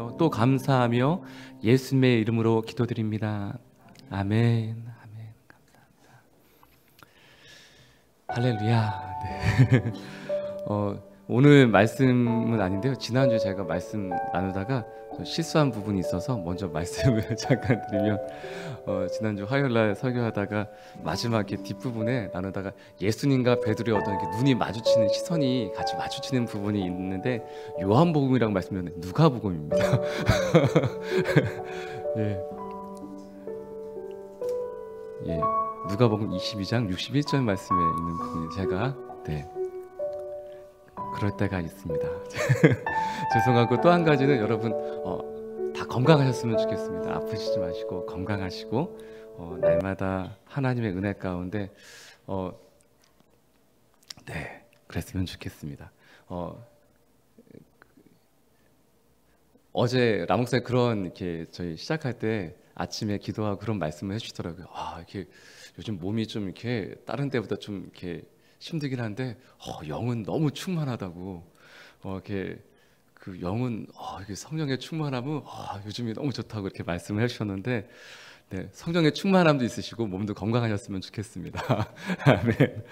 찬양하며 또 감사하며 예수님의 이름으로 기도드립니다. 아멘. 아멘. 감사합니다. 할렐루야. 네. 오늘 말씀은 아닌데요. 지난주에 제가 말씀 나누다가 실수한 부분이 있어서 먼저 말씀을 잠깐 드리면, 지난주 화요일날 설교하다가 마지막 뒷부분에 나누다가 예수님과 베드로의 어떤 눈이 마주치는 시선이 같이 마주치는 부분이 있는데, 요한복음이라고 말씀드렸는데 누가복음입니다. 예. 예. 누가복음 22장 61절 말씀에 있는 부분이 제가 그럴 때가 있습니다. 죄송하고, 또 한 가지는 여러분 다 건강하셨으면 좋겠습니다. 아프시지 마시고 건강하시고 날마다 하나님의 은혜 가운데 그랬으면 좋겠습니다. 어제 라목사님 저희 시작할 때 아침에 기도하고 그런 말씀을 해주시더라고요. 이렇게 요즘 몸이 좀 이렇게 다른 때보다 좀 이렇게 힘들긴 한데 영은 너무 충만하다고. 이렇게 그 영은 이렇게 성령의 충만함은 요즘이 너무 좋다고 이렇게 말씀을 해주셨는데, 성령의 충만함도 있으시고 몸도 건강하셨으면 좋겠습니다. 아멘.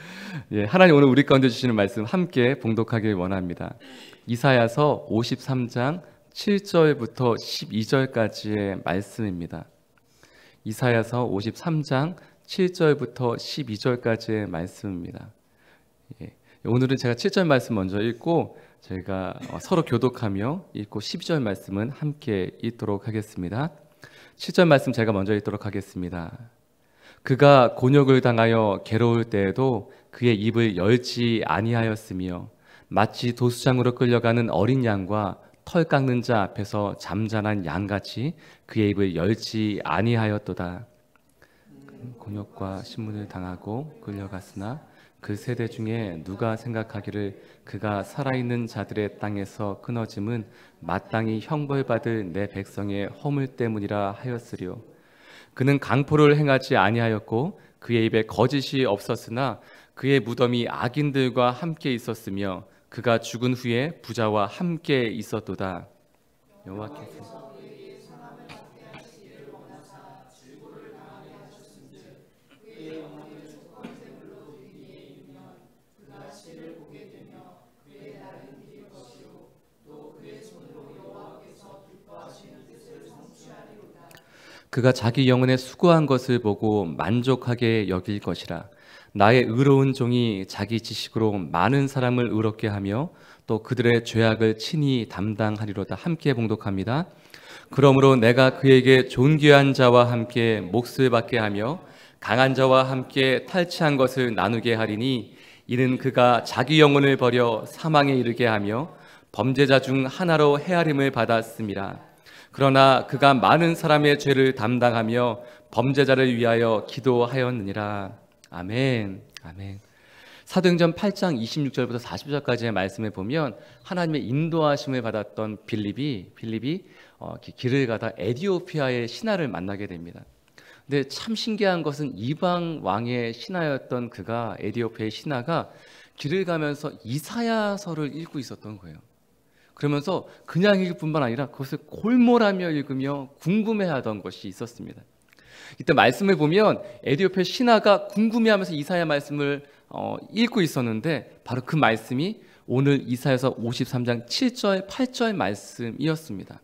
예, 하나님 오늘 우리 가운데 주시는 말씀 함께 봉독하길 원합니다. 이사야서 53장 7절부터 12절까지의 말씀입니다. 이사야서 53장 7절부터 12절까지의 말씀입니다. 예, 오늘은 제가 7절 말씀 먼저 읽고 저희가 서로 교독하며 읽고 12절 말씀은 함께 읽도록 하겠습니다. 7절 말씀 제가 먼저 읽도록 하겠습니다. 그가 곤욕을 당하여 괴로울 때에도 그의 입을 열지 아니하였으며 마치 도수장으로 끌려가는 어린 양과 털 깎는 자 앞에서 잠잠한 양같이 그의 입을 열지 아니하였도다. 곤욕과 신문을 당하고 끌려갔으나 그 세대 중에 누가 생각하기를 그가 살아있는 자들의 땅에서 끊어짐은 마땅히 형벌받을 내 백성의 허물 때문이라 하였으리요. 그는 강포를 행하지 아니하였고 그의 입에 거짓이 없었으나 그의 무덤이 악인들과 함께 있었으며 그가 죽은 후에 부자와 함께 있었도다. 여호와께서 그가 자기 영혼에 수고한 것을 보고 만족하게 여길 것이라. 나의 의로운 종이 자기 지식으로 많은 사람을 의롭게 하며 또 그들의 죄악을 친히 담당하리로다. 함께 봉독합니다. 그러므로 내가 그에게 존귀한 자와 함께 몫을 받게 하며 강한 자와 함께 탈취한 것을 나누게 하리니 이는 그가 자기 영혼을 버려 사망에 이르게 하며 범죄자 중 하나로 헤아림을 받았음이라. 그러나 그가 많은 사람의 죄를 담당하며 범죄자를 위하여 기도하였느니라. 아멘. 아멘. 사도행전 8장 26절부터 40절까지의 말씀에 보면 하나님의 인도하심을 받았던 빌립이 길을 가다 에티오피아의 신하를 만나게 됩니다. 근데 참 신기한 것은 이방 왕의 신하였던 그가, 에티오피아의 신하가 길을 가면서 이사야서를 읽고 있었던 거예요. 그러면서 그냥 읽을 뿐만 아니라 그것을 골몰하며 읽으며 궁금해하던 것이 있었습니다. 이때 말씀을 보면 에티오피아 신하가 궁금해하면서 이사야 말씀을 읽고 있었는데 바로 그 말씀이 오늘 이사야서 53장 7절 8절 말씀이었습니다.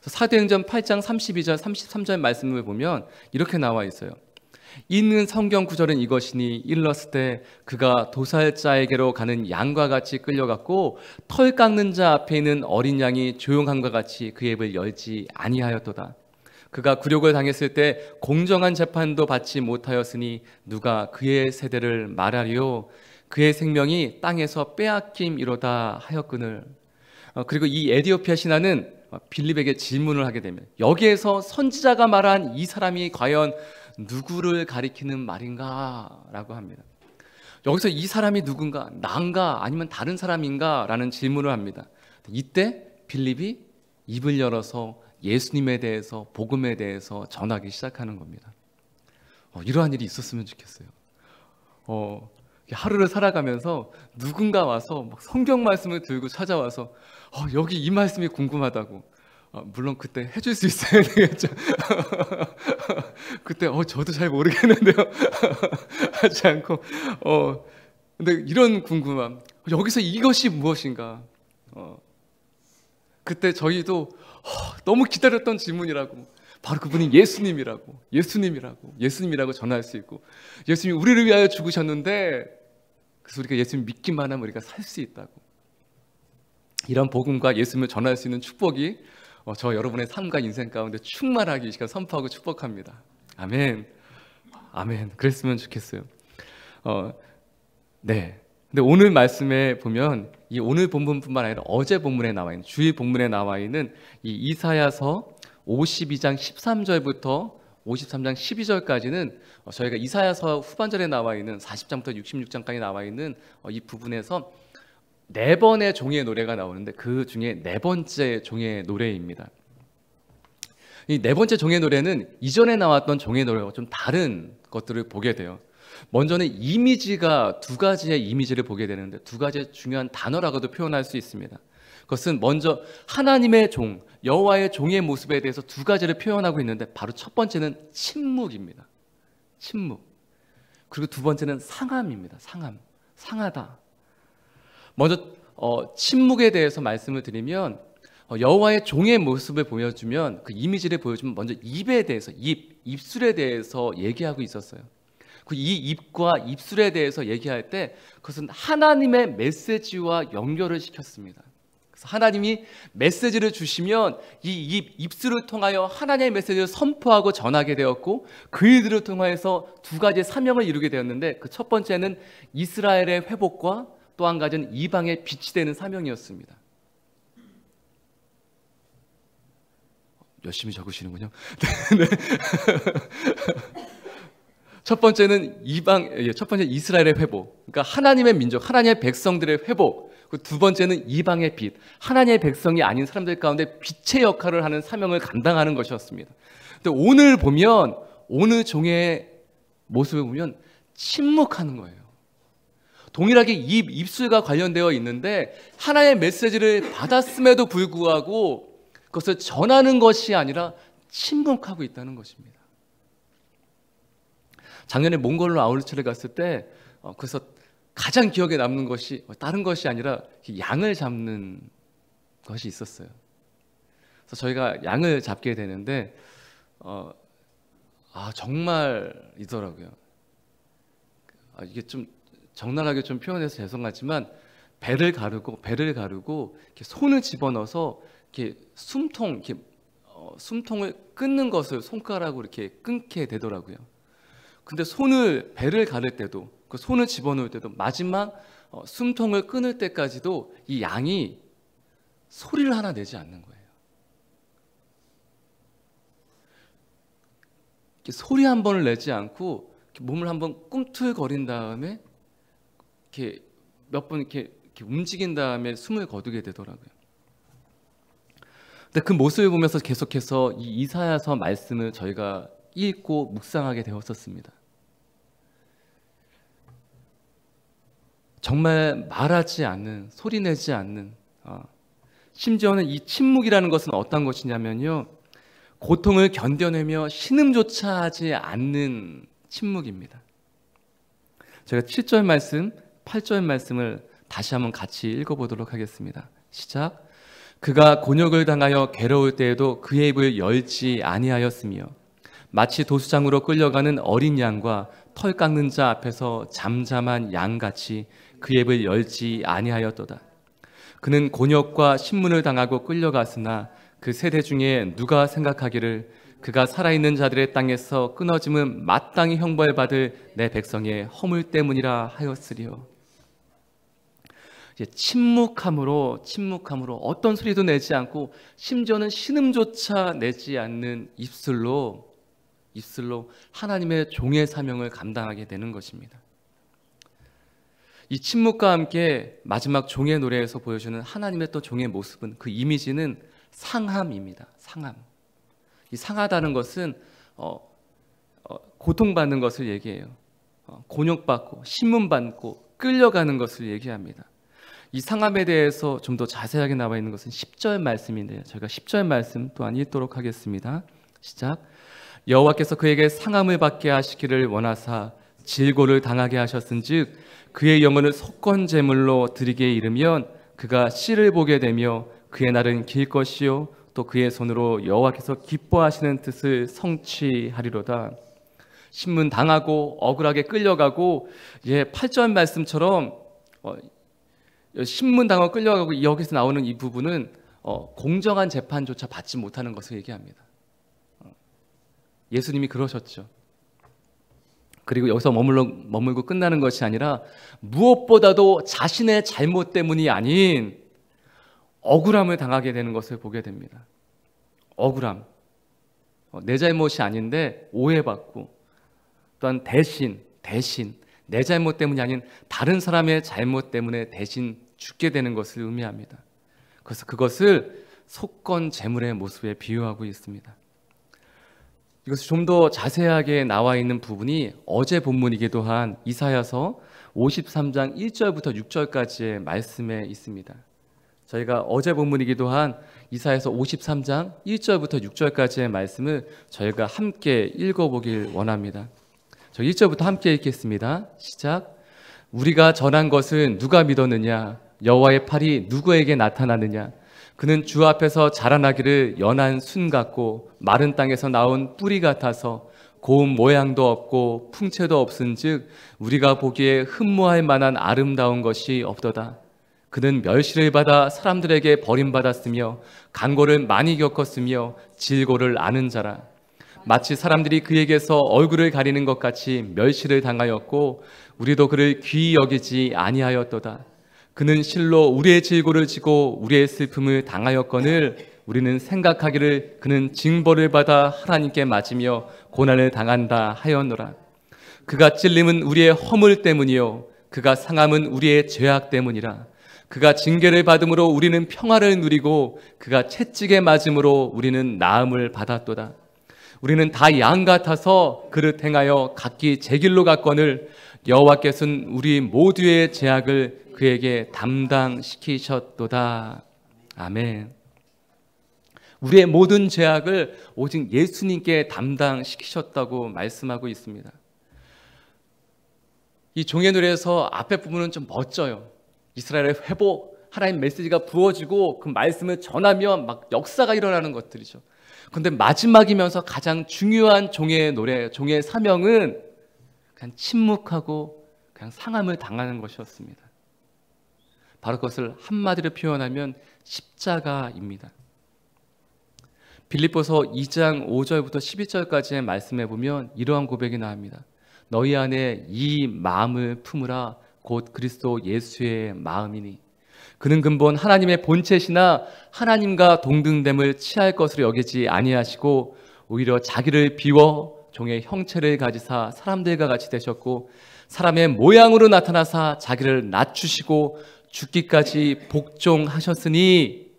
사도행전 8장 32절 33절 말씀을 보면 이렇게 나와 있어요. 있는 성경 구절은 이것이니 일렀을 때 그가 도살자에게로 가는 양과 같이 끌려갔고 털 깎는 자 앞에 있는 어린 양이 조용함과 같이 그의 입을 열지 아니하였도다. 그가 굴욕을 당했을 때 공정한 재판도 받지 못하였으니 누가 그의 세대를 말하리요. 그의 생명이 땅에서 빼앗김이로다 하였거늘. 그리고 이 에티오피아 신하는 빌립에게 질문을 하게 되면 여기에서 선지자가 말한 이 사람이 과연 누구를 가리키는 말인가? 라고 합니다. 여기서 이 사람이 누군가? 난가? 아니면 다른 사람인가? 라는 질문을 합니다. 이때 빌립이 입을 열어서 예수님에 대해서, 복음에 대해서 전하기 시작하는 겁니다. 이러한 일이 있었으면 좋겠어요. 하루를 살아가면서 누군가 와서 막 성경 말씀을 들고 찾아와서 여기 이 말씀이 궁금하다고, 물론 그때 해줄 수 있어야 되겠죠. 그때 저도 잘 모르겠는데요. 하지 않고 근데 이런 궁금함, 여기서 이것이 무엇인가. 그때 저희도 너무 기다렸던 질문이라고, 바로 그분이 예수님이라고 전할 수 있고, 예수님이 우리를 위하여 죽으셨는데 그래서 우리가 예수님 믿기만 하면 우리가 살 수 있다고, 이런 복음과 예수님을 전할 수 있는 축복이 저 여러분의 삶과 인생 가운데 충만하기 이 시간 선포하고 축복합니다. 아멘. 아멘. 그랬으면 좋겠어요. 네. 근데 오늘 말씀에 보면 이 오늘 본문뿐만 아니라 어제 본문에 나와 있는, 주일 본문에 나와 있는 이 이사야서 52장 13절부터 53장 12절까지는 저희가 이사야서 후반절에 나와 있는 40장부터 66장까지 나와 있는 이 부분에서 네 번의 종의 노래가 나오는데, 그 중에 네 번째 종의 노래입니다. 이 네 번째 종의 노래는 이전에 나왔던 종의 노래와 좀 다른 것들을 보게 돼요. 먼저는 이미지가 두 가지의 이미지를 보게 되는데, 두 가지의 중요한 단어라고도 표현할 수 있습니다. 그것은 먼저 하나님의 종, 여호와의 종의 모습에 대해서 두 가지를 표현하고 있는데, 바로 첫 번째는 침묵입니다. 침묵. 그리고 두 번째는 상함입니다. 상하다. 먼저 침묵에 대해서 말씀을 드리면, 여호와의 종의 모습을 보여주면, 그 이미지를 보여주면 먼저 입에 대해서, 입술에 대해서 얘기하고 있었어요. 그 이 입과 입술에 대해서 얘기할 때 그것은 하나님의 메시지와 연결을 시켰습니다. 그래서 하나님이 메시지를 주시면 이 입술을 통하여 하나님의 메시지를 선포하고 전하게 되었고, 그 일들을 통해서 두 가지의 사명을 이루게 되었는데, 그 첫 번째는 이스라엘의 회복과 또 한 가지는 이방의 빛이 되는 사명이었습니다. 열심히 적으시는군요. 네. 첫 번째는 첫 번째 이스라엘의 회복, 그러니까 하나님의 민족, 하나님의 백성들의 회복. 두 번째는 이방의 빛, 하나님의 백성이 아닌 사람들 가운데 빛의 역할을 하는 사명을 감당하는 것이었습니다. 근데 오늘 보면, 오늘 종의 모습을 보면 침묵하는 거예요. 동일하게 입술과 관련되어 있는데, 하나님의 메시지를 받았음에도 불구하고 그것을 전하는 것이 아니라 침묵하고 있다는 것입니다. 작년에 몽골로 아울렛을 갔을 때 그래서 가장 기억에 남는 것이 다른 것이 아니라 양을 잡는 것이 있었어요. 그래서 저희가 양을 잡게 되는데 정말이더라고요. 이게 좀 적나라하게 좀 표현해서 죄송하지만, 배를 가르고 이렇게 손을 집어넣어서 이렇게 숨통을 끊는 것을 손가락으로 이렇게 끊게 되더라고요. 근데 배를 가를 때도, 그 손을 집어넣을 때도, 마지막 숨통을 끊을 때까지도 이 양이 소리를 하나 내지 않는 거예요. 이렇게 소리 한 번을 내지 않고 몸을 한번 꿈틀거린 다음에 이렇게 몇 번 이렇게 움직인 다음에 숨을 거두게 되더라고요. 근데 그 모습을 보면서 계속해서 이 이사야서 말씀을 저희가 읽고 묵상하게 되었었습니다. 정말 말하지 않는, 소리 내지 않는, 심지어는 이 침묵이라는 것은 어떤 것이냐면요, 고통을 견뎌내며 신음조차 하지 않는 침묵입니다. 제가 7절 말씀, 8절 말씀을 다시 한번 같이 읽어보도록 하겠습니다. 시작. 그가 곤욕을 당하여 괴로울 때에도 그의 입을 열지 아니하였으며, 마치 도수장으로 끌려가는 어린 양과 털 깎는 자 앞에서 잠잠한 양같이 그의 입을 열지 아니하였도다. 그는 곤욕과 신문을 당하고 끌려갔으나 그 세대 중에 누가 생각하기를 그가 살아있는 자들의 땅에서 끊어짐은 마땅히 형벌받을 내 백성의 허물 때문이라 하였으리요. 이제 침묵함으로 어떤 소리도 내지 않고, 심지어는 신음조차 내지 않는 입술로 하나님의 종의 사명을 감당하게 되는 것입니다. 이 침묵과 함께 마지막 종의 노래에서 보여주는 하나님의 또 종의 모습은, 그 이미지는 상함입니다. 상함. 이 상하다는 것은 고통받는 것을 얘기해요. 곤욕받고 신문받고 끌려가는 것을 얘기합니다. 이 상함에 대해서 좀 더 자세하게 나와 있는 것은 10절 말씀인데요. 저희가 10절 말씀 또한 읽도록 하겠습니다. 시작. 여호와께서 그에게 상함을 받게 하시기를 원하사 질고를 당하게 하셨은즉 그의 영혼을 속건 제물로 드리게 이르면 그가 씨를 보게 되며 그의 날은 길 것이요 또 그의 손으로 여호와께서 기뻐하시는 뜻을 성취하리로다. 신문 당하고 억울하게 끌려가고 8절 말씀처럼 신문 당하고 끌려가고 여기서 나오는 이 부분은 공정한 재판조차 받지 못하는 것을 얘기합니다. 예수님이 그러셨죠. 그리고 여기서 머물고 끝나는 것이 아니라 무엇보다도 자신의 잘못 때문이 아닌 억울함을 당하게 되는 것을 보게 됩니다. 억울함. 내 잘못이 아닌데 오해받고, 또한 대신 내 잘못 때문이 아닌 다른 사람의 잘못 때문에 대신 죽게 되는 것을 의미합니다. 그래서 그것을 속건 제물의 모습에 비유하고 있습니다. 이것이 좀 더 자세하게 나와 있는 부분이 어제 본문이기도 한 이사야서 53장 1절부터 6절까지의 말씀에 있습니다. 저희가 어제 본문이기도 한 이사야서 53장 1절부터 6절까지의 말씀을 저희가 함께 읽어보길 원합니다. 저 1절부터 함께 읽겠습니다. 시작. 우리가 전한 것은 누가 믿었느냐? 여호와의 팔이 누구에게 나타나느냐? 그는 주 앞에서 자라나기를 연한 순 같고 마른 땅에서 나온 뿌리 같아서 고운 모양도 없고 풍채도 없은즉 우리가 보기에 흠모할 만한 아름다운 것이 없도다. 그는 멸시를 받아 사람들에게 버림받았으며 간고를 많이 겪었으며 질고를 아는 자라. 마치 사람들이 그에게서 얼굴을 가리는 것 같이 멸시를 당하였고 우리도 그를 귀히 여기지 아니하였도다. 그는 실로 우리의 질고를 지고 우리의 슬픔을 당하였거늘 우리는 생각하기를 그는 징벌을 받아 하나님께 맞으며 고난을 당한다 하였노라. 그가 찔림은 우리의 허물 때문이요 그가 상함은 우리의 죄악 때문이라. 그가 징계를 받음으로 우리는 평화를 누리고 그가 채찍에 맞음으로 우리는 나음을 받았도다. 우리는 다 양 같아서 그를 행하여 각기 제 길로 갔거늘 여호와께서는 우리 모두의 죄악을 그에게 담당시키셨도다. 아멘. 우리의 모든 죄악을 오직 예수님께 담당시키셨다고 말씀하고 있습니다. 이 종의 노래에서 앞에 부분은 좀 멋져요. 이스라엘의 회복, 하나님 메시지가 부어지고 그 말씀을 전하면 막 역사가 일어나는 것들이죠. 그런데 마지막이면서 가장 중요한 종의 노래, 종의 사명은 그냥 침묵하고 그냥 상함을 당하는 것이었습니다. 바로 그것을 한마디로 표현하면 십자가입니다. 빌립보서 2장 5절부터 12절까지의 말씀에 보면 이러한 고백이 나옵니다. 너희 안에 이 마음을 품으라 곧 그리스도 예수의 마음이니 그는 근본 하나님의 본체시나 하나님과 동등됨을 취할 것으로 여기지 아니하시고 오히려 자기를 비워 종의 형체를 가지사 사람들과 같이 되셨고 사람의 모양으로 나타나사 자기를 낮추시고 죽기까지 복종하셨으니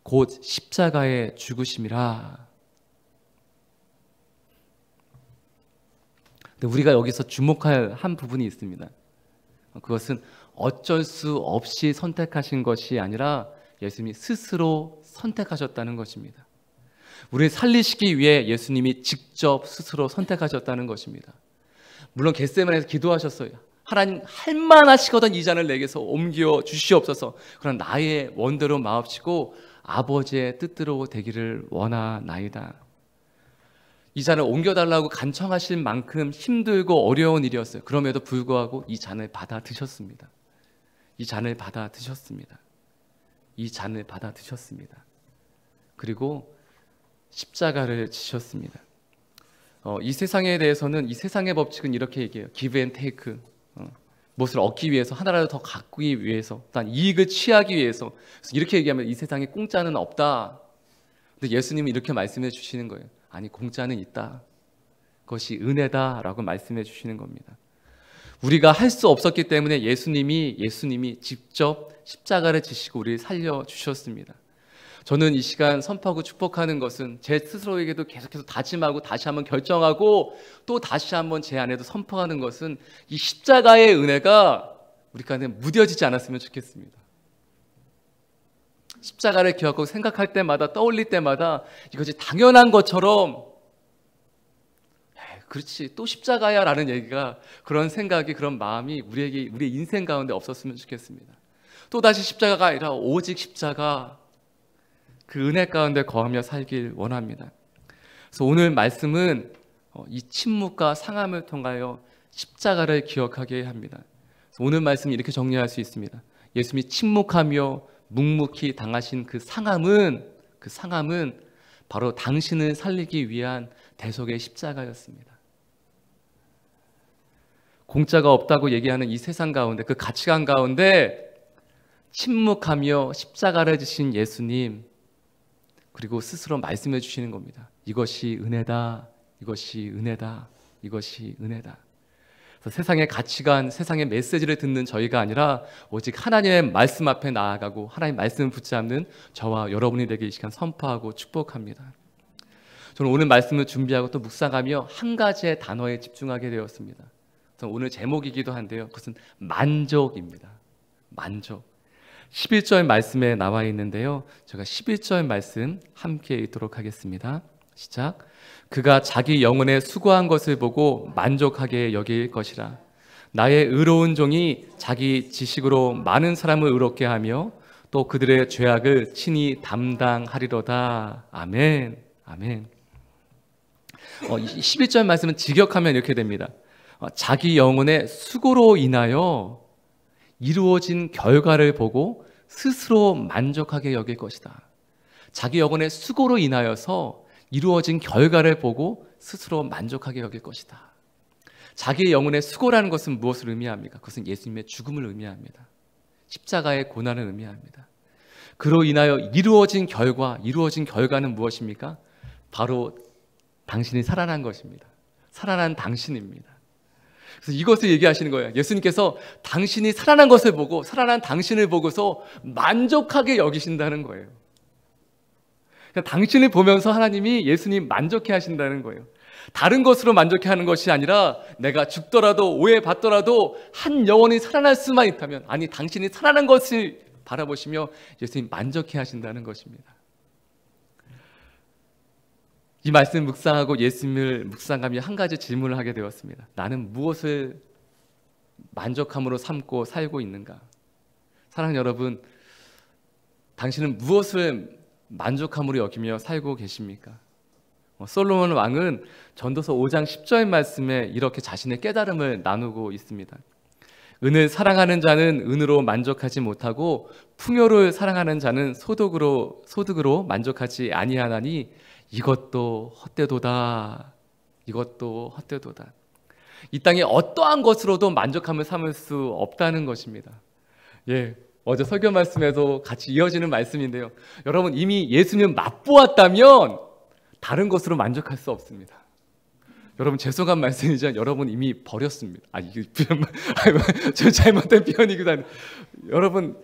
곧 십자가에 죽으심이라. 근데 우리가 여기서 주목할 한 부분이 있습니다. 그것은 어쩔 수 없이 선택하신 것이 아니라 예수님이 스스로 선택하셨다는 것입니다. 우리를 살리시기 위해 예수님이 직접 스스로 선택하셨다는 것입니다. 물론 겟세마네에서 기도하셨어요. 하나님 할만하시거든 이 잔을 내게서 옮겨 주시옵소서. 그러나 나의 원대로 마옵시고 아버지의 뜻대로 되기를 원하나이다. 이 잔을 옮겨달라고 간청하실 만큼 힘들고 어려운 일이었어요. 그럼에도 불구하고 이 잔을 받아 드셨습니다. 이 잔을 받아 드셨습니다. 이 잔을 받아 드셨습니다. 그리고 십자가를 지셨습니다. 이 세상에 대해서는 이 세상의 법칙은 이렇게 얘기해요. give and take. 무엇을 얻기 위해서 하나라도 더 갖기 위해서 또한 이익을 취하기 위해서 이렇게 얘기하면 이 세상에 공짜는 없다. 근데 예수님은 이렇게 말씀해 주시는 거예요. 아니 공짜는 있다. 그것이 은혜다라고 말씀해 주시는 겁니다. 우리가 할 수 없었기 때문에 예수님이 직접 십자가를 지시고 우리를 살려주셨습니다. 저는 이 시간 선포하고 축복하는 것은 제 스스로에게도 계속해서 다짐하고 다시 한번 결정하고 또 다시 한번 제 안에도 선포하는 것은 이 십자가의 은혜가 우리 가운데 무뎌지지 않았으면 좋겠습니다. 십자가를 기억하고 생각할 때마다, 떠올릴 때마다 이것이 당연한 것처럼 그렇지 또 십자가야 라는 얘기가, 그런 생각이, 그런 마음이 우리의 인생 가운데 없었으면 좋겠습니다. 또다시 십자가가 아니라 오직 십자가, 그 은혜 가운데 거하며 살길 원합니다. 그래서 오늘 말씀은 이 침묵과 상함을 통하여 십자가를 기억하게 합니다. 오늘 말씀 이렇게 정리할 수 있습니다. 예수님이 침묵하며 묵묵히 당하신 그 상함은 바로 당신을 살리기 위한 대속의 십자가였습니다. 공짜가 없다고 얘기하는 이 세상 가운데, 그 가치관 가운데 침묵하며 십자가를 지신 예수님, 그리고 스스로 말씀해 주시는 겁니다. 이것이 은혜다, 이것이 은혜다, 이것이 은혜다. 그래서 세상의 가치관, 세상의 메시지를 듣는 저희가 아니라 오직 하나님의 말씀 앞에 나아가고 하나님의 말씀을 붙잡는 저와 여러분이 되게 이 시간 선포하고 축복합니다. 저는 오늘 말씀을 준비하고 또 묵상하며 한 가지의 단어에 집중하게 되었습니다. 오늘 제목이기도 한데요, 그것은 만족입니다. 만족. 11절 말씀에 나와 있는데요, 제가 11절 말씀 함께 읽도록 하겠습니다. 시작. 그가 자기 영혼에 수고한 것을 보고 만족하게 여길 것이라. 나의 의로운 종이 자기 지식으로 많은 사람을 의롭게 하며 또 그들의 죄악을 친히 담당하리로다. 아멘. 아멘. 11절 말씀은 직역하면 이렇게 됩니다. 자기 영혼의 수고로 인하여 이루어진 결과를 보고 스스로 만족하게 여길 것이다. 자기 영혼의 수고로 인하여서 이루어진 결과를 보고 스스로 만족하게 여길 것이다. 자기의 영혼의 수고라는 것은 무엇을 의미합니까? 그것은 예수님의 죽음을 의미합니다. 십자가의 고난을 의미합니다. 그로 인하여 이루어진 결과는 무엇입니까? 바로 당신이 살아난 것입니다. 살아난 당신입니다. 그래서 이것을 얘기하시는 거예요. 예수님께서 당신이 살아난 것을 보고, 살아난 당신을 보고서 만족하게 여기신다는 거예요. 그러니까 당신을 보면서 하나님이, 예수님 만족해 하신다는 거예요. 다른 것으로 만족해 하는 것이 아니라 내가 죽더라도, 오해받더라도 한 영혼이 살아날 수만 있다면, 아니 당신이 살아난 것을 바라보시며 예수님 만족해 하신다는 것입니다. 이 말씀 묵상하고 예수님을 묵상하며 한 가지 질문을 하게 되었습니다. 나는 무엇을 만족함으로 삼고 살고 있는가? 사랑하는 여러분, 당신은 무엇을 만족함으로 여기며 살고 계십니까? 솔로몬 왕은 전도서 5장 10절 말씀에 이렇게 자신의 깨달음을 나누고 있습니다. 은을 사랑하는 자는 은으로 만족하지 못하고 풍요를 사랑하는 자는 소득으로 만족하지 아니하나니 이것도 헛되도다. 이것도 헛되도다. 이 땅에 어떠한 것으로도 만족함을 삼을 수 없다는 것입니다. 어제 설교 말씀에도 같이 이어지는 말씀인데요, 여러분 이미 예수님 맛보았다면 다른 것으로 만족할 수 없습니다. 여러분 죄송한 말씀이지만 여러분 이미 버렸습니다. 이게 저 잘못된 표현이기도 한데, 여러분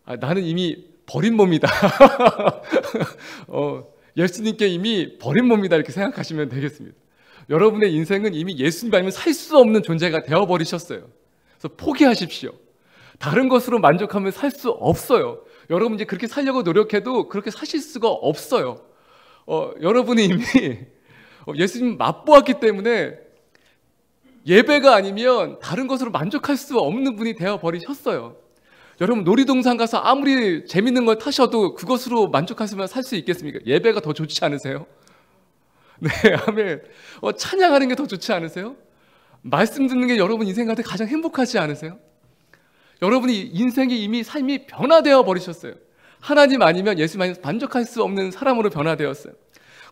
나는 이미 버린 몸이다. 예수님께 이미 버린 몸이다, 이렇게 생각하시면 되겠습니다. 여러분의 인생은 이미 예수님 아니면 살 수 없는 존재가 되어버리셨어요. 그래서 포기하십시오. 다른 것으로 만족하면 살 수 없어요. 여러분 이제 그렇게 살려고 노력해도 그렇게 사실 수가 없어요. 여러분이 이미 예수님 맛보았기 때문에 예배가 아니면 다른 것으로 만족할 수 없는 분이 되어버리셨어요. 여러분 놀이동산 가서 아무리 재밌는 걸 타셔도 그것으로 만족하시면 살 수 있겠습니까? 예배가 더 좋지 않으세요? 네, 아멘. 찬양하는 게 더 좋지 않으세요? 말씀 듣는 게 여러분 인생 가운데 가장 행복하지 않으세요? 여러분이 인생이 이미 삶이 변화되어 버리셨어요. 하나님 아니면 예수님 아니면 만족할 수 없는 사람으로 변화되었어요.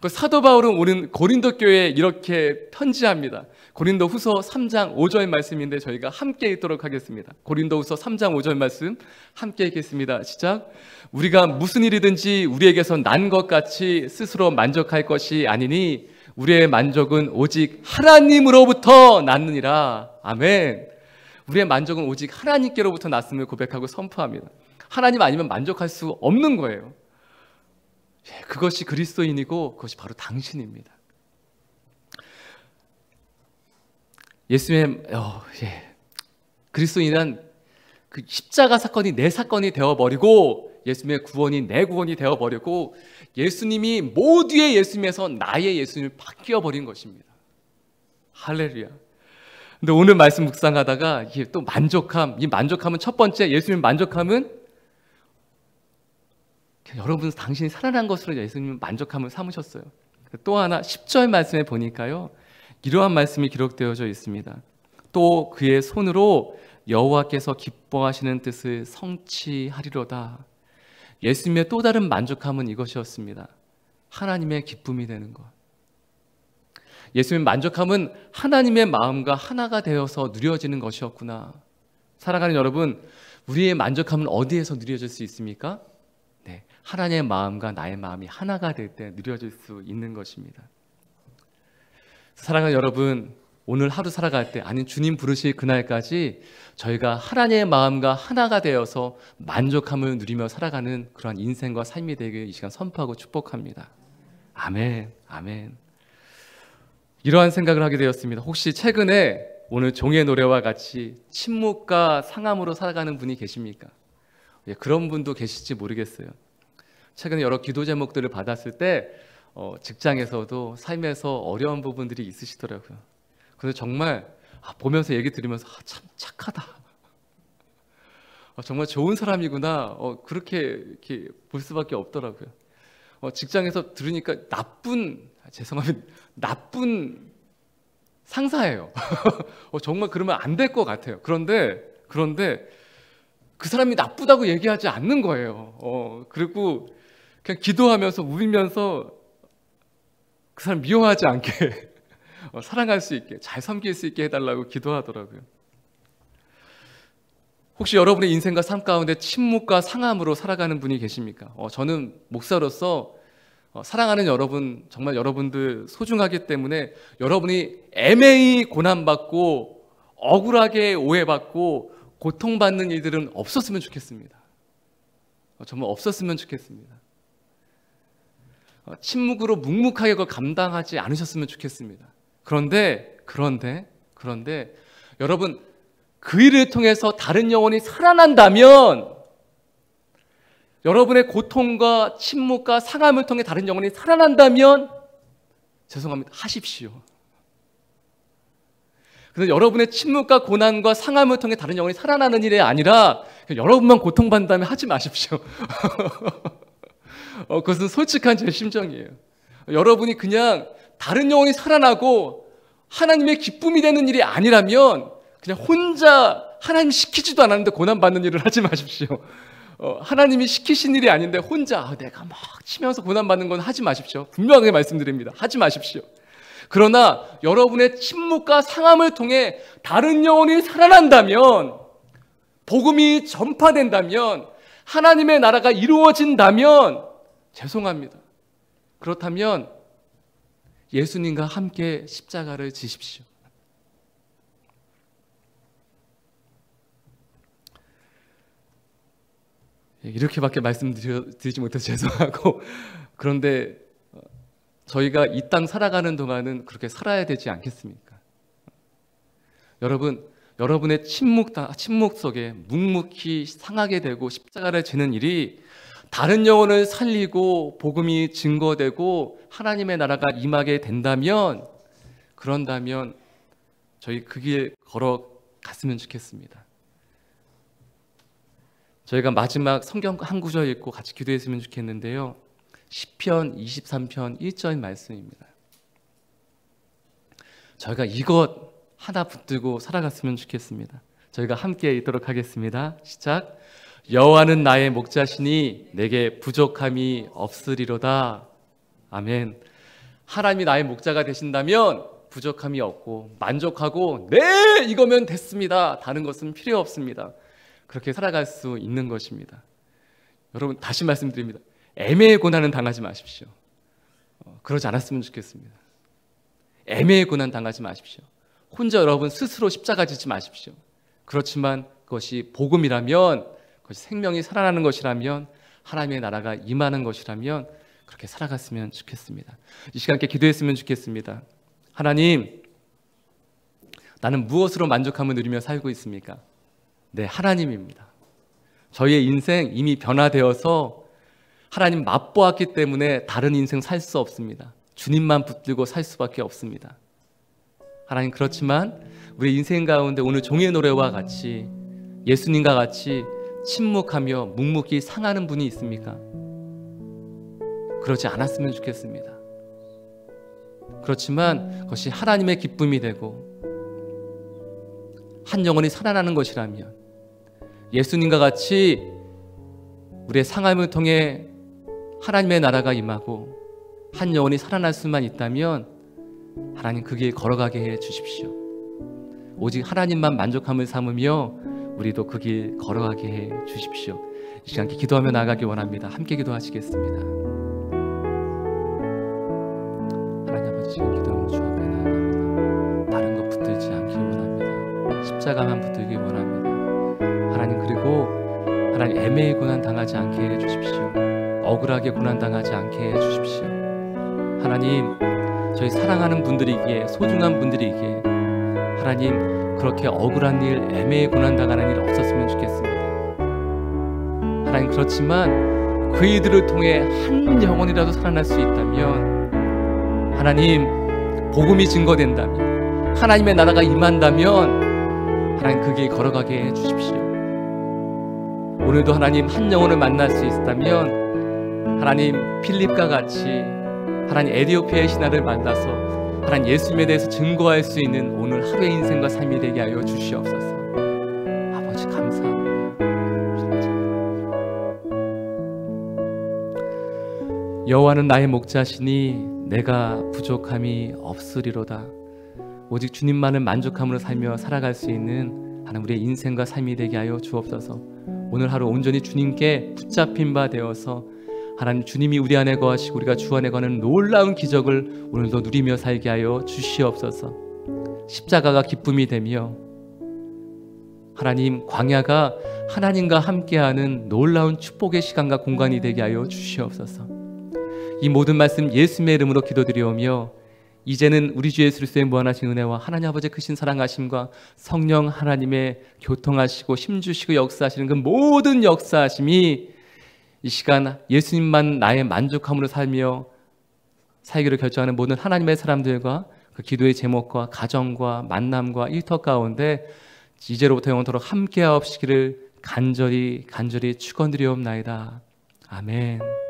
사도 바울은 오늘 고린도 교회에 이렇게 편지합니다. 고린도 후서 3장 5절 말씀인데 저희가 함께 읽도록 하겠습니다. 고린도 후서 3장 5절 말씀 함께 읽겠습니다. 시작. 우리가 무슨 일이든지 우리에게서 난 것 같이 스스로 만족할 것이 아니니 우리의 만족은 오직 하나님으로부터 났느니라. 아멘. 우리의 만족은 오직 하나님께로부터 났음을 고백하고 선포합니다. 하나님 아니면 만족할 수 없는 거예요. 그것이 그리스도인이고 그것이 바로 당신입니다. 예수님의 그리스도인이란 그 십자가 사건이 내 사건이 되어버리고 예수님의 구원이 내 구원이 되어버리고 예수님이 모두의 예수님에서 나의 예수님을 바뀌어버린 것입니다. 할렐루야. 근데 오늘 말씀 묵상하다가 이게 또 만족함, 이 만족함은 첫 번째 예수님 만족함은 여러분 당신이 살아난 것으로 예수님은 만족함을 삼으셨어요. 또 하나 10절 말씀에 보니까요, 이러한 말씀이 기록되어져 있습니다. 또 그의 손으로 여호와께서 기뻐하시는 뜻을 성취하리로다. 예수님의 또 다른 만족함은 이것이었습니다. 하나님의 기쁨이 되는 것. 예수님의 만족함은 하나님의 마음과 하나가 되어서 누려지는 것이었구나. 사랑하는 여러분, 우리의 만족함은 어디에서 누려질 수 있습니까? 네, 하나님의 마음과 나의 마음이 하나가 될 때 누려질 수 있는 것입니다. 사랑하는 여러분, 오늘 하루 살아갈 때, 아니 주님 부르실 그날까지 저희가 하나님의 마음과 하나가 되어서 만족함을 누리며 살아가는 그러한 인생과 삶이 되길 이 시간 선포하고 축복합니다. 아멘, 아멘. 이러한 생각을 하게 되었습니다. 혹시 최근에 오늘 종의 노래와 같이 침묵과 상함으로 살아가는 분이 계십니까? 예, 그런 분도 계실지 모르겠어요. 최근에 여러 기도 제목들을 받았을 때 직장에서도 삶에서 어려운 부분들이 있으시더라고요. 그래서 정말 보면서 얘기 들으면서 참 착하다. 정말 좋은 사람이구나. 그렇게 이렇게 볼 수밖에 없더라고요. 직장에서 들으니까 죄송합니다. 나쁜 상사예요. 정말 그러면 안 될 것 같아요. 그런데 그 사람이 나쁘다고 얘기하지 않는 거예요. 그리고 그냥 기도하면서 울면서 그 사람 미워하지 않게 사랑할 수 있게, 잘 섬길 수 있게 해달라고 기도하더라고요. 혹시 여러분의 인생과 삶 가운데 침묵과 상함으로 살아가는 분이 계십니까? 저는 목사로서 사랑하는 여러분, 정말 여러분들 소중하기 때문에 여러분이 애매히 고난받고 억울하게 오해받고 고통받는 일들은 없었으면 좋겠습니다. 정말 없었으면 좋겠습니다. 침묵으로 묵묵하게 그걸 감당하지 않으셨으면 좋겠습니다. 그런데 여러분, 그 일을 통해서 다른 영혼이 살아난다면, 여러분의 고통과 침묵과 상함을 통해 다른 영혼이 살아난다면 죄송합니다, 하십시오. 그래서 여러분의 침묵과 고난과 상함을 통해 다른 영혼이 살아나는 일이 아니라 여러분만 고통받는다면 하지 마십시오. 그것은 솔직한 제 심정이에요. 여러분이 그냥 다른 영혼이 살아나고 하나님의 기쁨이 되는 일이 아니라면 그냥 혼자 하나님 시키지도 않았는데 고난받는 일을 하지 마십시오. 하나님이 시키신 일이 아닌데 혼자 내가 막 치면서 고난받는 건 하지 마십시오. 분명하게 말씀드립니다. 하지 마십시오. 그러나 여러분의 침묵과 상함을 통해 다른 영혼이 살아난다면, 복음이 전파된다면, 하나님의 나라가 이루어진다면 죄송합니다. 그렇다면 예수님과 함께 십자가를 지십시오. 이렇게밖에 말씀드리지 못해서 죄송하고, 그런데 저희가 이 땅 살아가는 동안은 그렇게 살아야 되지 않겠습니까? 여러분의 침묵 속에 묵묵히 상하게 되고 십자가를 지는 일이 다른 영혼을 살리고 복음이 증거되고 하나님의 나라가 임하게 된다면, 그런다면 저희 그 길 걸어갔으면 좋겠습니다. 저희가 마지막 성경 한 구절 읽고 같이 기도했으면 좋겠는데요. 시편 23편 1절 말씀입니다. 저희가 이것 하나 붙들고 살아갔으면 좋겠습니다. 저희가 함께 읽도록 하겠습니다. 시작. 여호와는 나의 목자시니 내게 부족함이 없으리로다. 아멘. 하나님이 나의 목자가 되신다면 부족함이 없고 만족하고 네, 이거면 됐습니다. 다른 것은 필요 없습니다. 그렇게 살아갈 수 있는 것입니다. 여러분, 다시 말씀드립니다. 애매의 고난은 당하지 마십시오. 그러지 않았으면 좋겠습니다. 애매의 고난 당하지 마십시오. 혼자 여러분 스스로 십자가 지지 마십시오. 그렇지만 그것이 복음이라면, 그것이 생명이 살아나는 것이라면, 하나님의 나라가 임하는 것이라면 그렇게 살아갔으면 좋겠습니다. 이 시간 함께 기도했으면 좋겠습니다. 하나님, 나는 무엇으로 만족함을 누리며 살고 있습니까? 네, 하나님입니다. 저희의 인생 이미 변화되어서 하나님 맛보았기 때문에 다른 인생 살 수 없습니다. 주님만 붙들고 살 수밖에 없습니다. 하나님, 그렇지만 우리 인생 가운데 오늘 종의 노래와 같이 예수님과 같이 침묵하며 묵묵히 상하는 분이 있습니까? 그러지 않았으면 좋겠습니다. 그렇지만 그것이 하나님의 기쁨이 되고 한 영혼이 살아나는 것이라면, 예수님과 같이 우리의 상함을 통해 하나님의 나라가 임하고 한 영혼이 살아날 수만 있다면 하나님 그 길 걸어가게 해 주십시오. 오직 하나님만 만족함을 삼으며 우리도 그 길 걸어가게 해 주십시오. 이 시간 기도하며 나아가기 원합니다. 함께 기도하시겠습니다. 하나님 아버지, 지금 기도하며 주 앞에 나아갑니다. 다른 것 붙들지 않기 원합니다. 십자가만 붙들기 원합니다. 하나님, 그리고 하나님 애매히 고난 당하지 않게 해 주십시오. 억울하게 고난 당하지 않게 해 주십시오. 하나님, 저희 사랑하는 분들이기에, 소중한 분들이기에 하나님 그렇게 억울한 일, 애매히 고난 당하는 일 없었으면 좋겠습니다. 하나님, 그렇지만 그 이들을 통해 한 영혼이라도 살아날 수 있다면, 하나님 복음이 증거된다면, 하나님의 나라가 임한다면 하나님 그 길 걸어가게 해 주십시오. 오늘도 하나님 한 영혼을 만날 수 있다면 하나님 필립과 같이 하나님 에디오피아의 신하를 만나서 하나님 예수님에 대해서 증거할 수 있는 오늘 하루의 인생과 삶이 되게 하여 주시옵소서. 아버지, 감사합니다. 여호와는 나의 목자시니 내가 부족함이 없으리로다. 오직 주님만을 만족함으로 살며 살아갈 수 있는 하나님 우리의 인생과 삶이 되게 하여 주옵소서. 오늘 하루 온전히 주님께 붙잡힌 바 되어서 하나님 주님이 우리 안에 거하시고 우리가 주 안에 거하는 놀라운 기적을 오늘도 누리며 살게 하여 주시옵소서. 십자가가 기쁨이 되며 하나님 광야가 하나님과 함께하는 놀라운 축복의 시간과 공간이 되게 하여 주시옵소서. 이 모든 말씀 예수님의 이름으로 기도드리오며 이제는 우리 주 예수 그리스도의 무한하신 은혜와 하나님 아버지의 크신 사랑하심과 성령 하나님의 교통하시고 힘주시고 역사하시는 그 모든 역사하심이 이 시간 예수님만 나의 만족함으로 살며 살기로 결정하는 모든 하나님의 사람들과 그 기도의 제목과 가정과 만남과 일터 가운데 이제로부터 영원토록 함께하옵시기를 간절히 축원드리옵나이다. 아멘.